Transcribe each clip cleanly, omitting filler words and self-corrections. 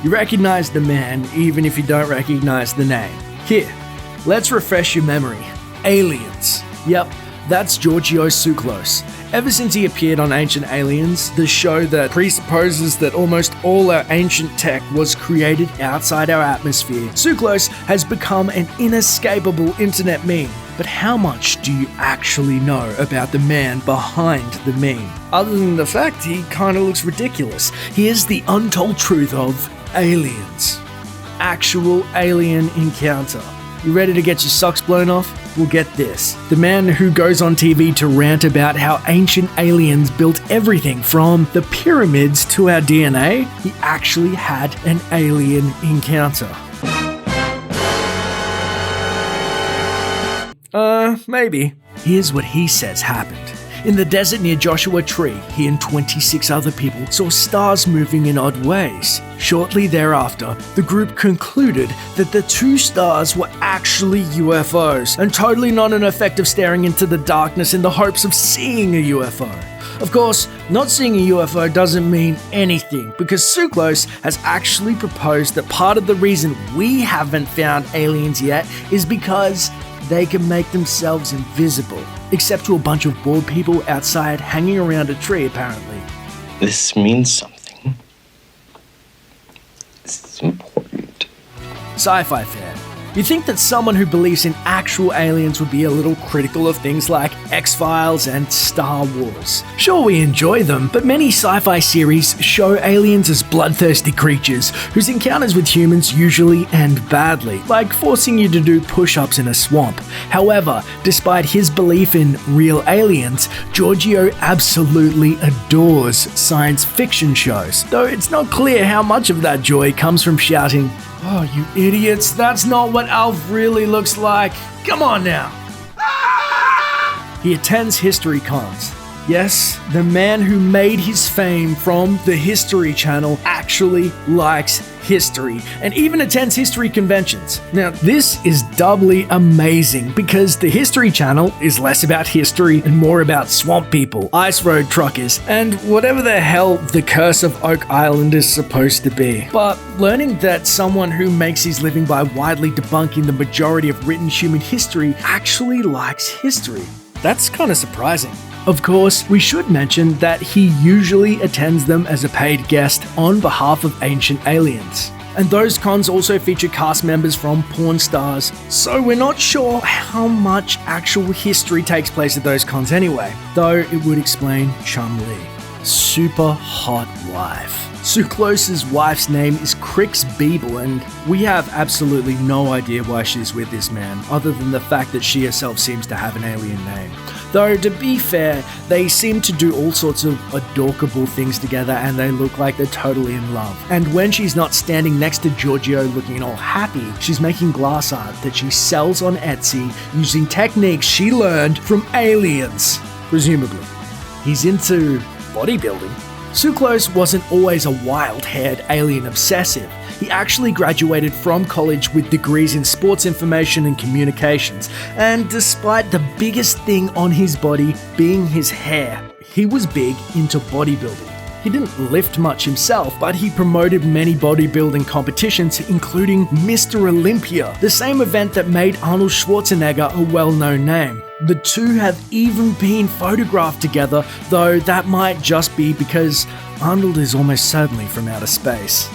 You recognize the man even if you don't recognize the name. Here, let's refresh your memory. Aliens. Yep, that's Giorgio Tsoukalos. Ever since he appeared on Ancient Aliens, the show that presupposes that almost all our ancient tech was created outside our atmosphere, Tsoukalos has become an inescapable internet meme. But how much do you actually know about the man behind the meme? Other than the fact he kinda looks ridiculous. Here's the untold truth of aliens. Actual alien encounter. You ready to get your socks blown off? Well, get this. The man who goes on TV to rant about how ancient aliens built everything from the pyramids to our DNA, he actually had an alien encounter. Maybe. Here's what he says happened. In the desert near Joshua Tree, he and 26 other people saw stars moving in odd ways. Shortly thereafter, the group concluded that the two stars were actually UFOs, and totally not an effect of staring into the darkness in the hopes of seeing a UFO. Of course, not seeing a UFO doesn't mean anything, because Tsoukalos has actually proposed that part of the reason we haven't found aliens yet is because they can make themselves invisible, except to a bunch of bored people outside hanging around a tree, apparently. This means something. This is important. Sci-Fi fan. You think that someone who believes in actual aliens would be a little critical of things like X-Files and Star Wars. Sure, we enjoy them, but many sci-fi series show aliens as bloodthirsty creatures whose encounters with humans usually end badly, like forcing you to do push-ups in a swamp. However, despite his belief in real aliens, Giorgio absolutely adores science fiction shows, though it's not clear how much of that joy comes from shouting, "Oh, you idiots, that's not what Alf really looks like. Come on now." He attends history cons. Yes, the man who made his fame from the History Channel actually likes history and even attends history conventions. Now, this is doubly amazing because the History Channel is less about history and more about swamp people, ice road truckers, and whatever the hell the Curse of Oak Island is supposed to be. But learning that someone who makes his living by widely debunking the majority of written human history actually likes history, that's kind of surprising. Of course, we should mention that he usually attends them as a paid guest on behalf of Ancient Aliens. And those cons also feature cast members from porn stars, so we're not sure how much actual history takes place at those cons anyway, though it would explain Chun-Li. Super hot wife. Tsoukalos' wife's name is Crix Beeble, and we have absolutely no idea why she's with this man, other than the fact that she herself seems to have an alien name. Though, to be fair, they seem to do all sorts of adorable things together and they look like they're totally in love. And when she's not standing next to Giorgio looking all happy, she's making glass art that she sells on Etsy using techniques she learned from aliens, presumably. He's into bodybuilding. Tsoukalos wasn't always a wild-haired alien obsessive. He actually graduated from college with degrees in sports information and communications, and despite the biggest thing on his body being his hair, he was big into bodybuilding. He didn't lift much himself, but he promoted many bodybuilding competitions, including Mr. Olympia, the same event that made Arnold Schwarzenegger a well-known name. The two have even been photographed together, though that might just be because Arnold is almost certainly from outer space.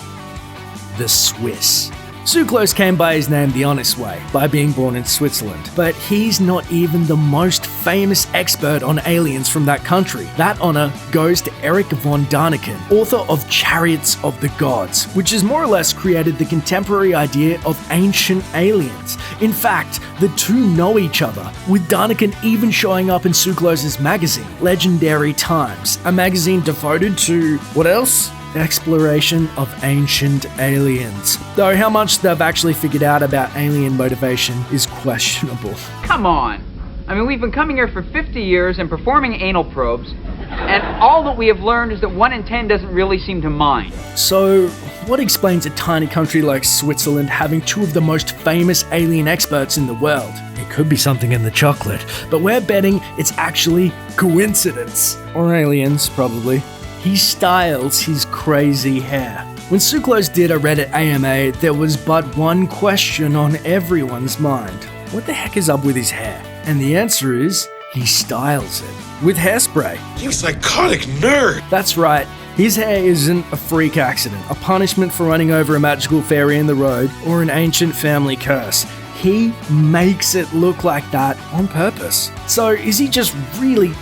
The Swiss. Tsoukalos came by his name the honest way, by being born in Switzerland, but he's not even the most famous expert on aliens from that country. That honor goes to Erich von Däniken, author of Chariots of the Gods, which has more or less created the contemporary idea of ancient aliens. In fact, the two know each other, with Däniken even showing up in Tsoukalos' magazine, Legendary Times, a magazine devoted to, what else? Exploration of ancient aliens. Though how much they've actually figured out about alien motivation is questionable. Come on. I mean, we've been coming here for 50 years and performing anal probes, and all that we have learned is that 1 in 10 doesn't really seem to mind. So, what explains a tiny country like Switzerland having two of the most famous alien experts in the world? It could be something in the chocolate, but we're betting it's actually coincidence. Or aliens, probably. He styles his crazy hair. When Tsoukalos did a Reddit AMA, there was but one question on everyone's mind. What the heck is up with his hair? And the answer is, he styles it with hairspray. You psychotic nerd! That's right. His hair isn't a freak accident, a punishment for running over a magical fairy in the road, or an ancient family curse. He makes it look like that on purpose. So is he just really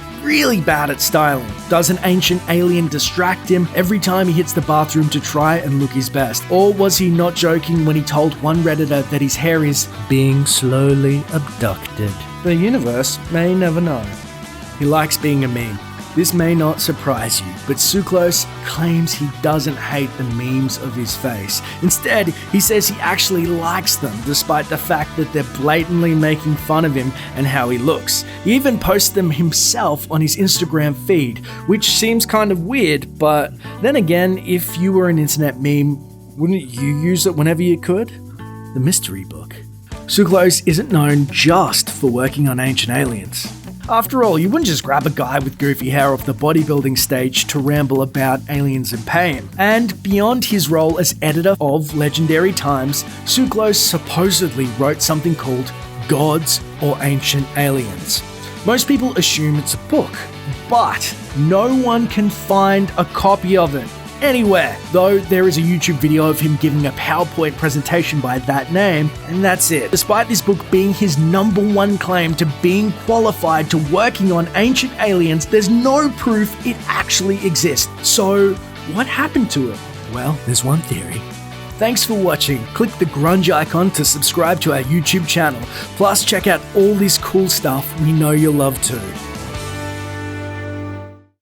bad at styling? Does an ancient alien distract him every time he hits the bathroom to try and look his best? Or was he not joking when he told one Redditor that his hair is being slowly abducted? The universe may never know. He likes being a meme. This may not surprise you, but Tsoukalos claims he doesn't hate the memes of his face. Instead, he says he actually likes them, despite the fact that they're blatantly making fun of him and how he looks. He even posts them himself on his Instagram feed, which seems kind of weird, but then again, if you were an internet meme, wouldn't you use it whenever you could? The mystery book. Tsoukalos isn't known just for working on ancient aliens. After all, you wouldn't just grab a guy with goofy hair off the bodybuilding stage to ramble about aliens and pain. And beyond his role as editor of Legendary Times, Tsoukalos supposedly wrote something called Gods or Ancient Aliens. Most people assume it's a book, but no one can find a copy of it anywhere, though there is a YouTube video of him giving a PowerPoint presentation by that name, and that's it. Despite this book being his #1 claim to being qualified to working on ancient aliens, there's no proof it actually exists. So, what happened to it? Well, there's one theory. Thanks for watching. Click the grunge icon to subscribe to our YouTube channel. Plus, check out all this cool stuff we know you'll love too.